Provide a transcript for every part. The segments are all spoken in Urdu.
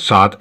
7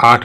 8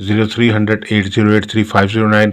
0300 8083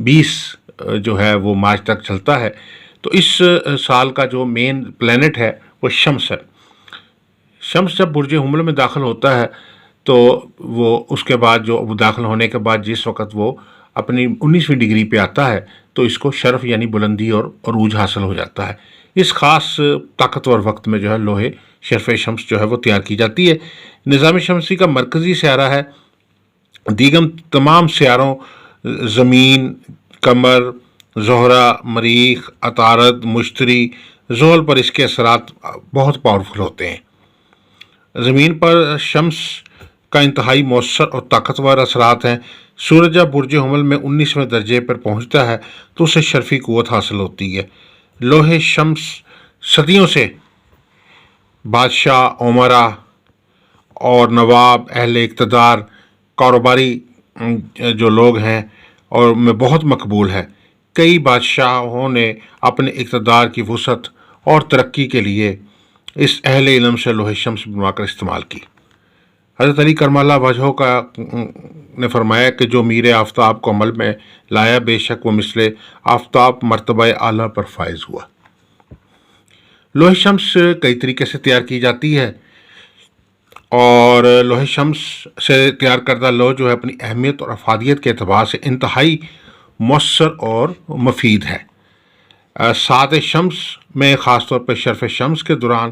20 جو ہے وہ مارچ تک چلتا ہے. تو اس سال کا جو مین پلینٹ ہے وہ شمس ہے. شمس جب برج حمل میں داخل ہوتا ہے تو وہ اس کے بعد جو داخل ہونے کے بعد جس وقت وہ اپنی 19ویں ڈگری پہ آتا ہے تو اس کو شرف یعنی بلندی اور عروج حاصل ہو جاتا ہے. اس خاص طاقتور وقت میں جو ہے لوہے شرف شمس جو ہے وہ تیار کی جاتی ہے. نظام شمسی کا مرکزی سیارہ ہے. دیگر تمام سیاروں زمین، قمر، زہرہ، مریخ، عطارد، مشتری، زحل پر اس کے اثرات بہت پاورفل ہوتے ہیں. زمین پر شمس کا انتہائی مؤثر اور طاقتور اثرات ہیں. سورج جب برج حمل میں 19ویں درجے پر پہنچتا ہے تو اسے شرفی قوت حاصل ہوتی ہے. لوہے شمس صدیوں سے بادشاہ، امراء اور نواب، اہل اقتدار، کاروباری جو لوگ ہیں اور میں بہت مقبول ہے. کئی بادشاہوں نے اپنے اقتدار کی وسعت اور ترقی کے لیے اس اہل علم سے لوہے شمس بنوا کر استعمال کی. حضرت علی کرم اللہ وجہہ کا نے فرمایا کہ جو میر آفتاب کو عمل میں لایا بے شک وہ مثل آفتاب مرتبہ اعلیٰ پر فائز ہوا. لوہے شمس کئی طریقے سے تیار کی جاتی ہے اور لوہے شمس سے تیار کردہ لوہ جو ہے اپنی اہمیت اور افادیت کے اعتبار سے انتہائی مؤثر اور مفید ہے. ساعت شمس میں خاص طور پر شرف شمس کے دوران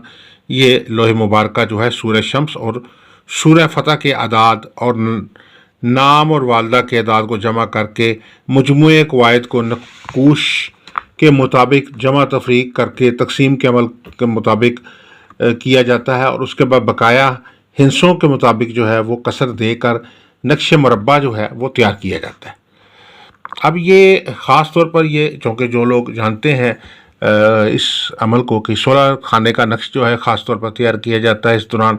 یہ لوح مبارکہ جو ہے سورہ شمس اور سورہ فتح کے اعداد اور نام اور والدہ کے اعداد کو جمع کر کے مجموعے قواعد کو نقوش کے مطابق جمع تفریق کر کے تقسیم کے عمل کے مطابق کیا جاتا ہے اور اس کے بعد بقایا ہندسوں کے مطابق جو ہے وہ کسر دے کر نقش مربع جو ہے وہ تیار کیا جاتا ہے. اب یہ خاص طور پر یہ چونکہ جو لوگ جانتے ہیں اس عمل کو کہ 16 خانے کا نقش جو ہے خاص طور پر تیار کیا جاتا ہے اس دوران،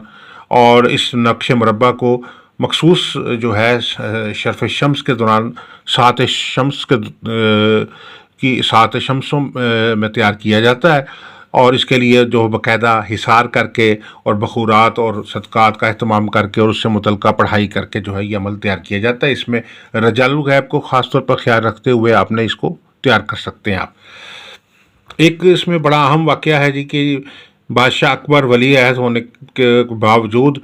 اور اس نقش مربع کو مخصوص جو ہے شرف شمس کے دوران ساعت شمس کی ساعت شمسوں میں تیار کیا جاتا ہے اور اس کے لیے جو باقاعدہ حصار کر کے اور بخورات اور صدقات کا اہتمام کر کے اور اس سے متعلقہ پڑھائی کر کے جو ہے یہ عمل تیار کیا جاتا ہے. اس میں رجال الغیب کو خاص طور پر خیال رکھتے ہوئے آپ نے اس کو تیار کر سکتے ہیں. آپ ایک اس میں بڑا اہم واقعہ ہے جی کہ بادشاہ اکبر ولی عہد ہونے کے باوجود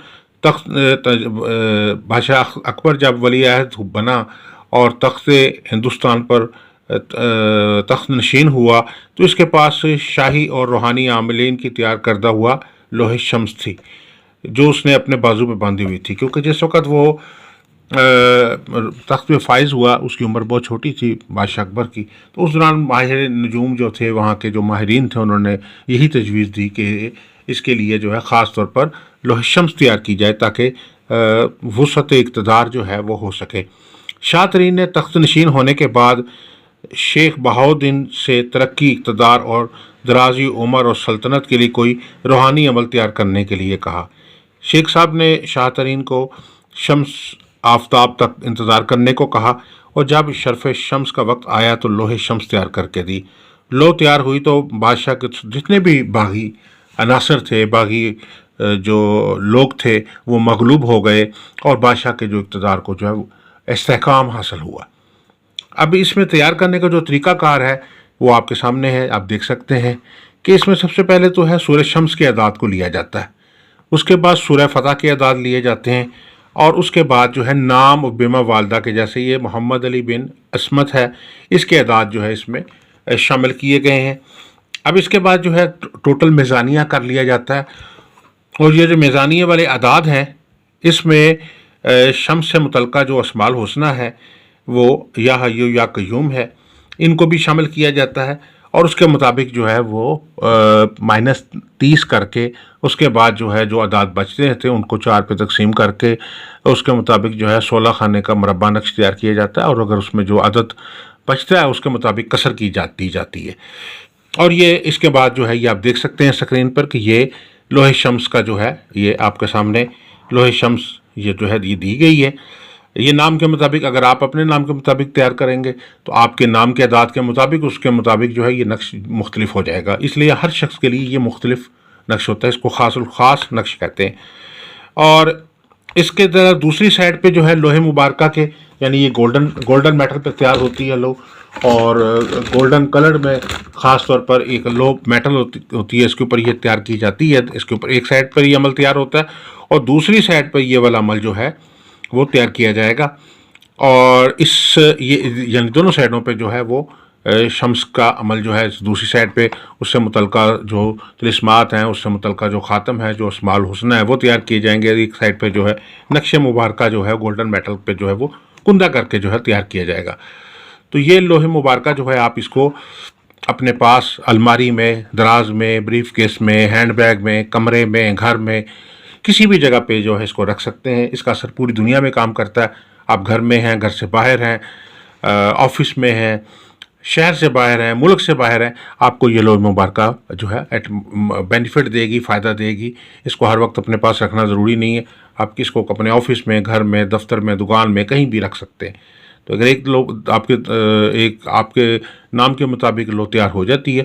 بادشاہ اکبر جب ولی عہد بنا اور تخت ہندوستان پر تخت نشین ہوا تو اس کے پاس شاہی اور روحانی عاملین کی تیار کردہ ہوا لوہے شمس تھی جو اس نے اپنے بازو پہ باندھی ہوئی تھی، کیونکہ جس وقت وہ تخت پہ فائز ہوا اس کی عمر بہت چھوٹی تھی بادشاہ اکبر کی. تو اس دوران ماہر نجوم جو تھے وہاں کے جو ماہرین تھے انہوں نے یہی تجویز دی کہ اس کے لیے جو ہے خاص طور پر لوح شمس تیار کی جائے تاکہ وسعت اقتدار جو ہے وہ ہو سکے. شاہ ترین نے تخت نشین ہونے کے بعد شیخ بہاؤالدین سے ترقی، اقتدار اور درازی عمر اور سلطنت کے لیے کوئی روحانی عمل تیار کرنے کے لیے کہا. شیخ صاحب نے شاہ ترین کو شمس آفتاب تک انتظار کرنے کو کہا اور جب شرف شمس کا وقت آیا تو لوح شمس تیار کر کے دی. لو تیار ہوئی تو بادشاہ کے جتنے بھی باغی عناصر تھے، باغی جو لوگ تھے وہ مغلوب ہو گئے اور بادشاہ کے جو اقتدار کو جو ہے وہ استحکام حاصل ہوا. اب اس میں تیار کرنے کا جو طریقہ کار ہے وہ آپ کے سامنے ہے، آپ دیکھ سکتے ہیں کہ اس میں سب سے پہلے تو ہے سورہ شمس کے اعداد کو لیا جاتا ہے، اس کے بعد سورہ فتح کے اعداد لیے جاتے ہیں اور اس کے بعد جو ہے نام و بیمہ والدہ کے، جیسے یہ محمد علی بن عصمت ہے، اس کے اعداد جو ہے اس میں شامل کیے گئے ہیں. اب اس کے بعد جو ہے ٹوٹل میزانیہ کر لیا جاتا ہے اور یہ جو میزانیہ والے اعداد ہیں اس میں شمس سے متعلقہ جو اسماء الحسنہ ہے وہ یا حیو یا قیوم ہے، ان کو بھی شامل کیا جاتا ہے اور اس کے مطابق جو ہے وہ -30 کر کے اس کے بعد جو ہے جو اعداد بچتے تھے ان کو 4 پہ تقسیم کر کے اس کے مطابق جو ہے 16 خانے کا مربع نقش تیار کیا جاتا ہے اور اگر اس میں جو عدد بچتا ہے اس کے مطابق کسر کی جاتی ہے. اور یہ اس کے بعد جو ہے یہ آپ دیکھ سکتے ہیں اسکرین پر کہ یہ لوح شمس کا جو ہے یہ آپ کے سامنے لوح شمس یہ جو ہے یہ دی گئی ہے. یہ نام کے مطابق اگر آپ اپنے نام کے مطابق تیار کریں گے تو آپ کے نام کے اعداد کے مطابق اس کے مطابق جو ہے یہ نقش مختلف ہو جائے گا، اس لیے ہر شخص کے لیے یہ مختلف نقش ہوتا ہے، اس کو خاص الخاص نقش کہتے ہیں. اور اس کے دوسری سائڈ پہ جو ہے لوح مبارکہ کے یعنی یہ گولڈن میٹل پہ تیار ہوتی ہے اور گولڈن کلر میں خاص طور پر ایک لو میٹل ہوتی ہے، اس کے اوپر یہ تیار کی جاتی ہے، اس کے اوپر ایک سائڈ پر یہ عمل تیار ہوتا ہے اور دوسری سائڈ پر یہ والا عمل جو ہے وہ تیار کیا جائے گا، اور یہ یعنی دونوں سائڈوں پہ جو ہے وہ شمس کا عمل جو ہے دوسری سائڈ پہ اس سے متعلقہ جو طلسمات ہیں، اس سے متعلقہ جو خاتم ہے، جو اسماء الحسنی ہے وہ تیار کیے جائیں گے. ایک سائڈ پہ جو ہے نقش مبارکہ جو ہے گولڈن میٹل پہ جو ہے وہ کندہ کر کے جو ہے تیار کیا جائے گا. تو یہ لوح مبارکہ جو ہے آپ اس کو اپنے پاس الماری میں، دراز میں، بریف کیس میں، ہینڈ بیگ میں، کمرے میں، گھر میں، کسی بھی جگہ پہ جو ہے اس کو رکھ سکتے ہیں. اس کا اثر پوری دنیا میں کام کرتا ہے. آپ گھر میں ہیں، گھر سے باہر ہیں، آفس میں ہیں، شہر سے باہر ہیں، ملک سے باہر ہیں، آپ کو یہ لوح مبارکہ جو ہے بینیفٹ دے گی، فائدہ دے گی. اس کو ہر وقت اپنے پاس رکھنا ضروری نہیں ہے. آپ کس کو اپنے آفس میں، گھر میں، دفتر میں، دکان میں، کہیں بھی رکھ سکتے ہیں. تو اگر آپ کے نام کے مطابق لو تیار ہو جاتی ہے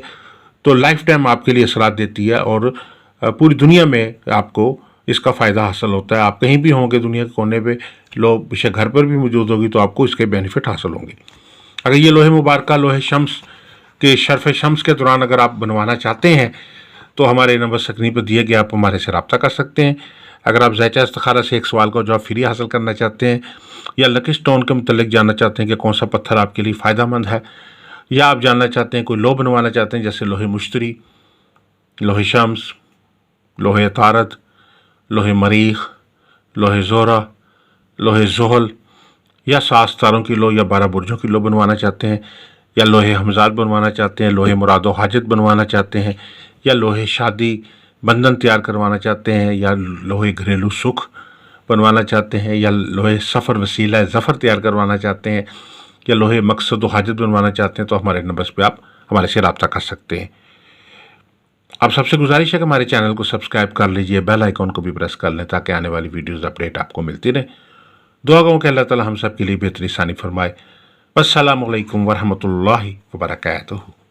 تو لائف ٹائم آپ کے لیے اثرات دیتی ہے، اور پوری دنیا میں آپ کو اس کا فائدہ حاصل ہوتا ہے. آپ کہیں بھی ہوں گے دنیا کے کونے پہ، لو بے گھر پر بھی موجود ہوگی تو آپ کو اس کے بینیفٹ حاصل ہوں گے. اگر یہ لوح مبارکہ لوح شمس کے شرف شمس کے دوران اگر آپ بنوانا چاہتے ہیں تو ہمارے نمبر سکرین پر دیے گئے آپ ہمارے سے رابطہ کر سکتے ہیں. اگر آپ ذائچہ استخارہ سے ایک سوال کا جواب فری حاصل کرنا چاہتے ہیں، یا لکی اسٹون کے متعلق جاننا چاہتے ہیں کہ کون سا پتھر آپ کے لیے فائدہ مند ہے، یا آپ جاننا چاہتے ہیں کوئی لو بنوانا چاہتے ہیں جیسے لوح مشتری، لوح شمس، لوح عطارد، لوح مریخ، لوح زہرہ، لوح زحل، یا 7 ستاروں کی لو یا 12 برجوں کی لو بنوانا چاہتے ہیں، یا لوح حمزات بنوانا چاہتے ہیں، لوح مراد و حاجت بنوانا چاہتے ہیں، یا لوح شادی بندھن تیار کروانا چاہتے ہیں، یا لوح گھریلو سکھ بنوانا چاہتے ہیں، یا لوح سفر وسیلہ ظفر تیار کروانا چاہتے ہیں، یا لوح مقصد و حاجت بنوانا چاہتے ہیں، تو ہمارے نمبرز پہ آپ ہمارے سے رابطہ کر سکتے ہیں. آپ سب سے گزارش ہے کہ ہمارے چینل کو سبسکرائب کر لیجئے، بیل آئیکن کو بھی پریس کر لیں تاکہ آنے والی ویڈیوز اپڈیٹ آپ کو ملتی رہیں. دعا گوں کہ اللہ تعالی ہم سب کے لیے بہتری ثانی فرمائے. السلام علیکم ورحمۃ اللہ وبرکاتہ.